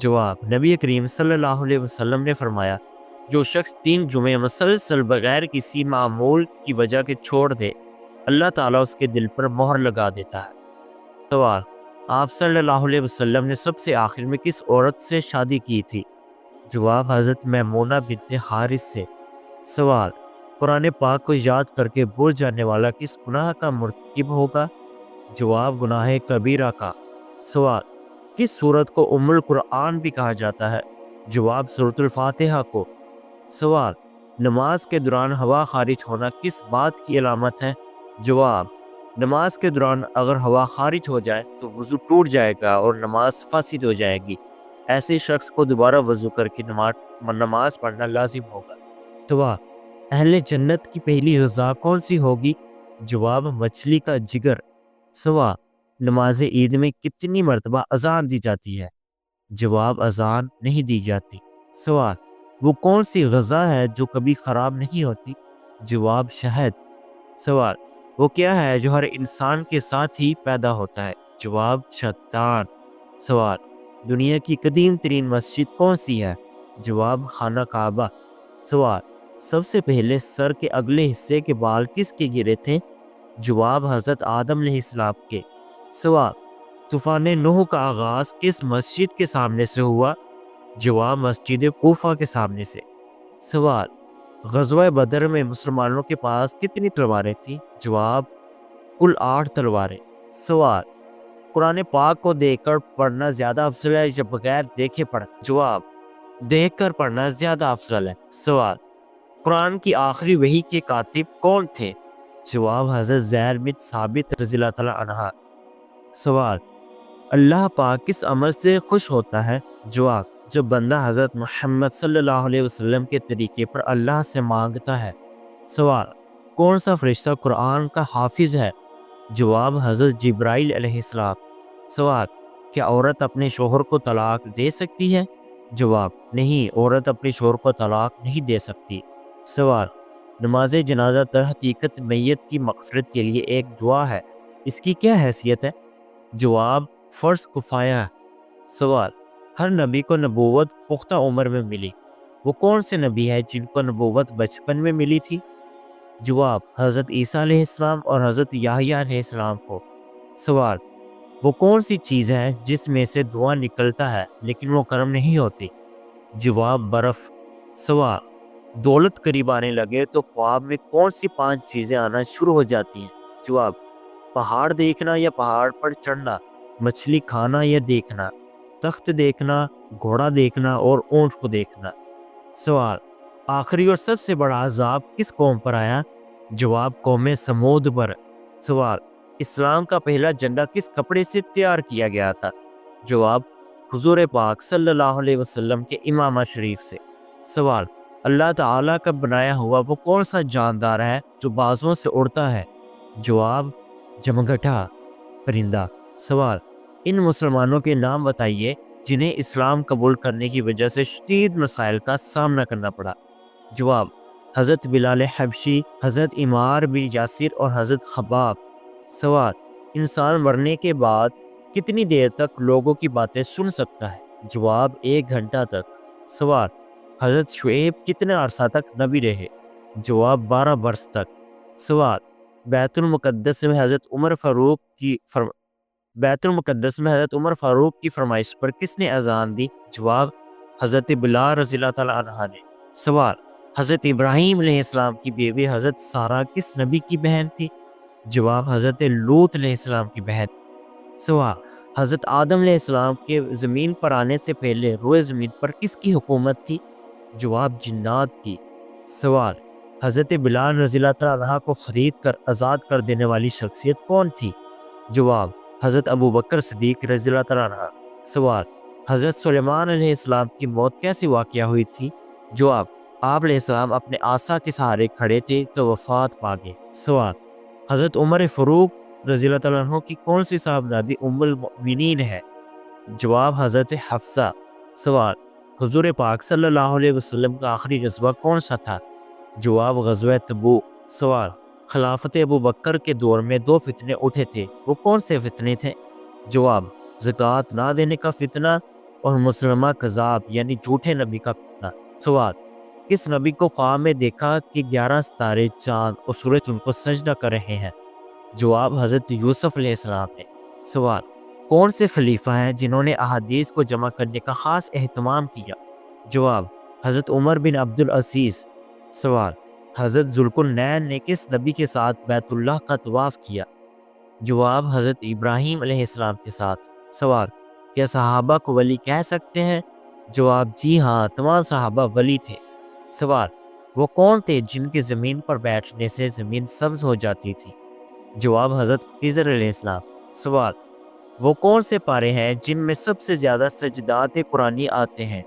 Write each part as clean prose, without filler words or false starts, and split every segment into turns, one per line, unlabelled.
جواب، نبی کریم صلی اللہ علیہ وسلم نے فرمایا، جو شخص 3 جمعے مسلسل بغیر کسی معمول کی وجہ کے چھوڑ دے، اللہ تعالیٰ اس کے دل پر مہر لگا دیتا ہے۔ سوال، آپ صلی اللہ علیہ وسلم نے سب سے آخر میں کس عورت سے شادی کی تھی؟ جواب، حضرت میمونہ بنت حارث سے۔ سوال، قرآن پاک کو یاد کر کے بھول جانے والا کس گناہ کا مرتکب ہوگا؟ جواب، گناہ کبیرہ کا۔ سوال، کس سورت کو ام القرآن بھی کہا جاتا ہے؟ جواب، سورۃ الفاتحہ کو۔ سوال، نماز کے دوران ہوا خارج ہونا کس بات کی علامت ہے؟ جواب، نماز کے دوران اگر ہوا خارج ہو جائے تو وضو ٹوٹ جائے گا اور نماز فاسد ہو جائے گی۔ ایسے شخص کو دوبارہ وضو کر کے نماز پڑھنا لازم ہوگا۔ سوال، اہل جنت کی پہلی غذا کون سی ہوگی؟ جواب، مچھلی کا جگر۔ سوال، نماز عید میں کتنی مرتبہ اذان دی جاتی ہے؟ جواب، اذان نہیں دی جاتی۔ سوال، وہ کون سی غذا ہے جو کبھی خراب نہیں ہوتی؟ جواب، شہد۔ سوال، وہ کیا ہے جو ہر انسان کے ساتھ ہی پیدا ہوتا ہے؟ جواب، شیطان۔ سوال، دنیا کی قدیم ترین مسجد کون سی ہے؟ جواب، خانہ کعبہ۔ سوال، سب سے پہلے سر کے اگلے حصے کے بال کس کے گرے تھے؟ جواب، حضرت آدم علیہ السلام کے۔ سوال، طوفان نوح کا آغاز کس مسجد کے سامنے سے ہوا؟ جواب، مسجد کوفہ کے سامنے سے۔ سوال، غزوہ بدر میں مسلمانوں کے پاس کتنی تلواریں تھیں؟ جواب، کل 8 تلواریں۔ سوال، قرآن پاک کو دیکھ کر پڑھنا زیادہ افضل ہے یا بغیر دیکھے پڑھنا؟ جواب، دیکھ کر پڑھنا زیادہ افضل ہے۔ سوال، قرآن کی آخری وحی کے کاتب کون تھے؟ جواب، حضرت زید بن ثابت رضی اللہ تعالیٰ عنہ۔ سوال، اللہ پاک کس عمل سے خوش ہوتا ہے؟ جواب، جب بندہ حضرت محمد صلی اللہ علیہ وسلم کے طریقے پر اللہ سے مانگتا ہے۔ سوال، کون سا فرشتہ قرآن کا حافظ ہے؟ جواب، حضرت جبرائیل علیہ السلام۔ سوال، کیا عورت اپنے شوہر کو طلاق دے سکتی ہے؟ جواب، نہیں، عورت اپنے شوہر کو طلاق نہیں دے سکتی۔ سوال، نماز جنازہ در حقیقت میت کی مغفرت کے لیے ایک دعا ہے، اس کی کیا حیثیت ہے؟ جواب، فرض کفایہ۔ سوال، ہر نبی کو نبوت پختہ عمر میں ملی، وہ کون سے نبی ہے جن کو نبوت بچپن میں ملی تھی؟ جواب، حضرت عیسیٰ علیہ السلام اور حضرت یحییٰ علیہ السلام کو۔ سوال، وہ کون سی چیز ہے جس میں سے دھواں نکلتا ہے لیکن وہ گرم نہیں ہوتی؟ جواب، برف۔ سوال، دولت قریب آنے لگے تو خواب میں کون سی 5 چیزیں آنا شروع ہو جاتی ہیں؟ جواب، پہاڑ دیکھنا یا پہاڑ پر چڑھنا، مچھلی کھانا یا دیکھنا، تخت دیکھنا، گھوڑا دیکھنا اور اونٹ کو دیکھنا۔ سوال، آخری اور سب سے بڑا عذاب کس قوم پر آیا؟ جواب، قوم سمود پر۔ سوال، اسلام کا پہلا جھنڈا کس کپڑے سے تیار کیا گیا تھا؟ جواب، حضور پاک صلی اللہ علیہ وسلم کے امامہ شریف سے۔ سوال، اللہ تعالیٰ کا بنایا ہوا وہ کون سا جاندار ہے جو بازوں سے اڑتا ہے؟ جواب، جمگھٹا پرندہ۔ سوال، ان مسلمانوں کے نام بتائیے جنہیں اسلام قبول کرنے کی وجہ سے شدید مسائل کا سامنا کرنا پڑا۔ جواب، حضرت بلال حبشی، حضرت عمار بن یاسر اور حضرت خباب۔ سوال، انسان مرنے کے بعد کتنی دیر تک لوگوں کی باتیں سن سکتا ہے؟ جواب، 1 گھنٹہ تک۔ سوال، حضرت شعیب کتنے عرصہ تک نبی رہے؟ جواب، 12 برس تک۔ سوال، بیت المقدس میں حضرت عمر فاروق کی فرمائش پر کس نے اذان دی؟ جواب، حضرت بلال رضی اللہ تعالیٰ عنہ نے۔ سوال، حضرت ابراہیم علیہ السلام کی بیوی حضرت سارہ کس نبی کی بہن تھی؟ جواب، حضرت لوط علیہ السلام کی بہن۔ سوال، حضرت آدم علیہ السلام کے زمین پر آنے سے پہلے روئے زمین پر کس کی حکومت تھی؟ جواب، جنات کی۔ سوال، حضرت بلال رضی اللہ تعالیٰ عنہ کو خرید کر آزاد کر دینے والی شخصیت کون تھی؟ جواب، حضرت ابو بکر صدیق رضی اللہ تعالیٰ عنہ۔ سوال، حضرت سلیمان علیہ السلام کی موت کیسے واقع ہوئی تھی؟ جواب، آپ علیہ السلام اپنے عصا کے سہارے کھڑے تھے تو وفات پا گئے۔ سوال، حضرت عمر فاروق رضی اللہ تعالیٰ عنہ کی کون سی صاحبزادی ام المؤمنین ہے؟ جواب، حضرت حفصہ۔ سوال، حضور پاک صلی اللہ علیہ وسلم کا آخری غزوہ کون سا تھا؟ جواب، غزوہ تبوک۔ سوال، خلافت ابو بکر کے دور میں 2 فتنے اٹھے تھے، وہ کون سے فتنے تھے؟ جواب، زکوٰۃ نہ دینے کا فتنہ اور مسلمہ کذاب یعنی جھوٹے نبی کا فتنہ۔ سوال، کس نبی کو خواب میں دیکھا کہ 11 ستارے، چاند اور سورج ان کو سجدہ کر رہے ہیں؟ جواب، حضرت یوسف علیہ السلام نے۔ سوال، کون سے خلیفہ ہیں جنہوں نے احادیث کو جمع کرنے کا خاص اہتمام کیا؟ جواب، حضرت عمر بن عبد العزیز۔ سوال، حضرت ذوالقرنین نے کس نبی کے ساتھ بیت اللہ کا طواف کیا؟ جواب، حضرت ابراہیم علیہ السلام کے ساتھ۔ سوال، کیا صحابہ کو ولی کہہ سکتے ہیں؟ جواب، جی ہاں، تمام صحابہ ولی تھے۔ سوال، وہ کون تھے جن کے زمین پر بیٹھنے سے زمین سبز ہو جاتی تھی؟ جواب، حضرت خضر علیہ السلام۔ سوال، وہ کون سے پارے ہیں جن میں سب سے زیادہ سجدات قرآنی آتے ہیں؟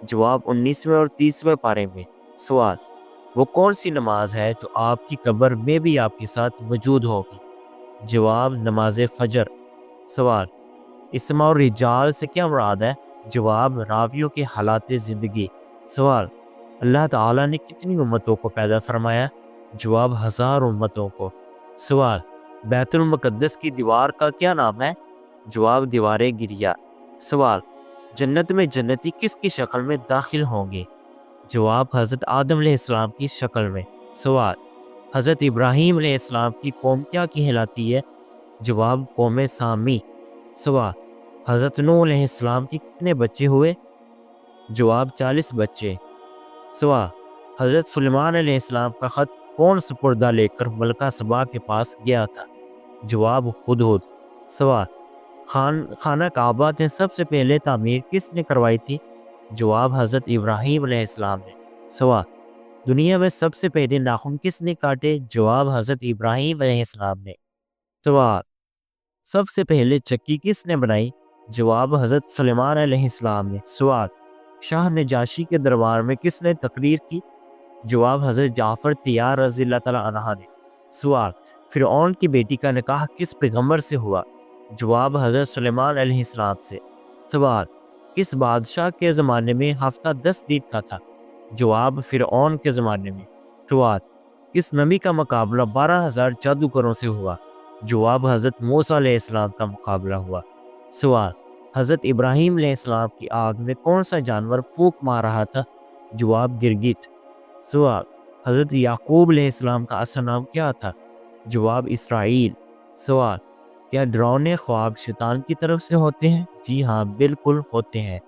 جواب، 19ویں اور 30ویں پارے میں۔ سوال، وہ کون سی نماز ہے جو آپ کی قبر میں بھی آپ کے ساتھ موجود ہوگی؟ جواب، نماز فجر۔ سوال، اسماء اور رجال سے کیا مراد ہے؟ جواب، راویوں کے حالات زندگی۔ سوال، اللہ تعالیٰ نے کتنی امتوں کو پیدا فرمایا؟ جواب، 1000 امتوں کو۔ سوال، بیت المقدس کی دیوار کا کیا نام ہے؟ جواب، دیوار گریا۔ سوال، جنت میں جنتی کس کی شکل میں داخل ہوں گے؟ جواب، حضرت آدم علیہ السلام کی شکل میں۔ سوال، حضرت ابراہیم علیہ السلام کی قوم کیا کہلاتی ہے؟ جواب، قوم سامی۔ سوال، حضرت نوح علیہ السلام کی کتنے بچے ہوئے؟ جواب، 40 بچے۔ سوال، حضرت سلیمان علیہ السلام کا خط کون سپردہ لے کر ملکہ سبا کے پاس گیا تھا؟ جواب، ہدہد۔ سوال، خانہ کعبہ کی سب سے پہلے تعمیر کس نے کروائی تھی؟ جواب، حضرت ابراہیم علیہ السلام نے۔ سوال، دنیا میں سب سے پہلے ناخن کس نے کاٹے؟ جواب، حضرت ابراہیم علیہ السلام نے۔ سوال، سب سے پہلے چکی کس نے بنائی؟ جواب، حضرت سلیمان علیہ السلام نے۔ سوال، شاہ نجاشی کے دربار میں کس نے تقریر کی؟ جواب، حضرت جعفر طیار رضی اللہ تعالیٰ عنہ نے۔ سوال، فرعون کی بیٹی کا نکاح کس پیغمبر سے ہوا؟ جواب، حضرت سلیمان علیہ السلام سے۔ سوال، کس بادشاہ کے زمانے میں ہفتہ 10 دن کا تھا؟ جواب، فرعون کے زمانے میں۔ سوال، کس نبی کا مقابلہ 12,000 جادوگروں سے ہوا؟ جواب، حضرت موسیٰ علیہ السلام کا مقابلہ ہوا۔ سوال، حضرت ابراہیم علیہ السلام کی آگ میں کون سا جانور پھونک مار رہا تھا؟ جواب، گرگٹ۔ سوال، حضرت یعقوب علیہ السلام کا اصل نام کیا تھا؟ جواب، اسرائیل۔ سوال، کیا ڈراؤنے خواب شیطان کی طرف سے ہوتے ہیں؟ جی ہاں، بالکل ہوتے ہیں۔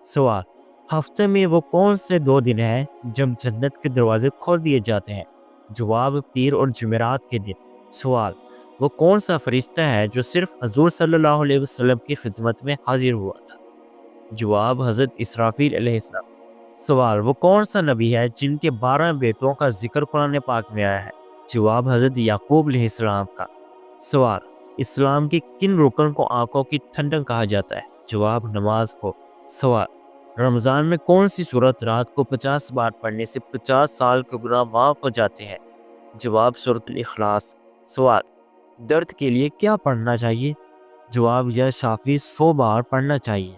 سوال، ہفتے میں وہ کون سے 2 دن ہیں جب جنت کے دروازے کھول دیے جاتے ہیں؟ جواب، پیر اور جمعرات کے دن۔ سوال، وہ کون سا فرشتہ ہے جو صرف حضور صلی اللہ علیہ وسلم کی خدمت میں حاضر ہوا تھا؟ جواب، حضرت اسرافیل علیہ السلام۔ سوال، وہ کون سا نبی ہے جن کے 12 بیٹوں کا ذکر قرآن پاک میں آیا ہے؟ جواب، حضرت یعقوب علیہ السلام کا۔ سوال، اسلام کی کن رکن کو آنکھوں کی ٹھنڈک کہا جاتا ہے؟ جواب، نماز کو۔ سوال، رمضان میں کون سی سورت رات کو 50 بار پڑھنے سے 50 سال کے گناہ معاف ہو جاتے ہیں؟ جواب، سورۃ الاخلاص۔ سوال، درد کے لیے کیا پڑھنا چاہیے؟ جواب، یا شافی 100 بار پڑھنا چاہیے۔